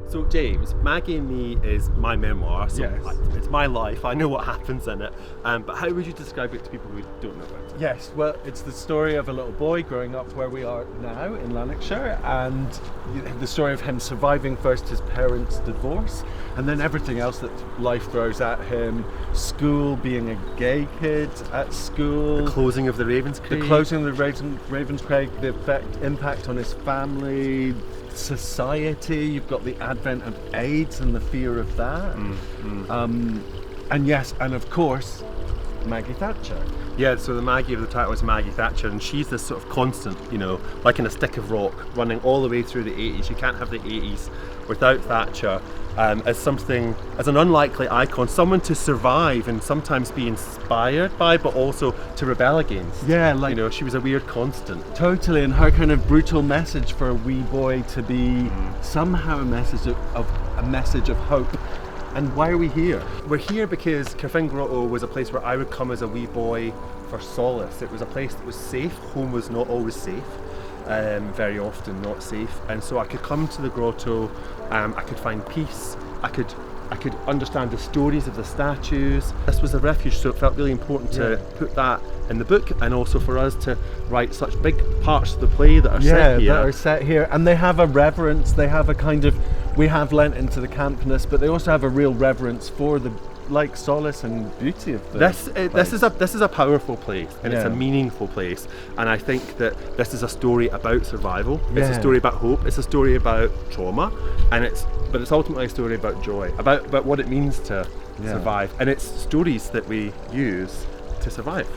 So James, Maggie and Me is my memoir, so Yes. it's my life, I know what happens in it, but how would you describe it to people who don't know about it? Yes, well, it's the story of a little boy growing up where we are now in Lanarkshire, and the story of him surviving first his parents' divorce, and then everything else that life throws at him. School, being a gay kid at school. The closing of the Ravenscraig. The closing of the Ravenscraig, the impact on his family, society. You've got the advent of AIDS and the fear of that. And yes, and of course, Maggie Thatcher. Yeah, so the Maggie of the title is Maggie Thatcher, and she's this sort of constant, like in a stick of rock, running all the way through the 80s. You can't have the 80s without Thatcher, as an unlikely icon, someone to survive and sometimes be inspired by, but also to rebel against. Yeah, she was a weird constant. Totally, and her kind of brutal message for a wee boy to be somehow a message of hope. And why are we here? We're here because Caerphilly Grotto was a place where I would come as a wee boy for solace. It was a place that was safe. Home was not always safe, very often not safe. And so I could come to the grotto, I could find peace, I could understand the stories of the statues. This was a refuge, so it felt really important to put that in the book, and also for us to write such big parts of the play that are set here. And they have a reverence, they have a kind of, we have lent into the campness, but they also have a real reverence for the solace and beauty of the this is a powerful place, and it's a meaningful place, and I think that this is a story about survival. It's a story about hope, it's a story about trauma, but it's ultimately a story about joy, about what it means to survive, and it's stories that we use to survive.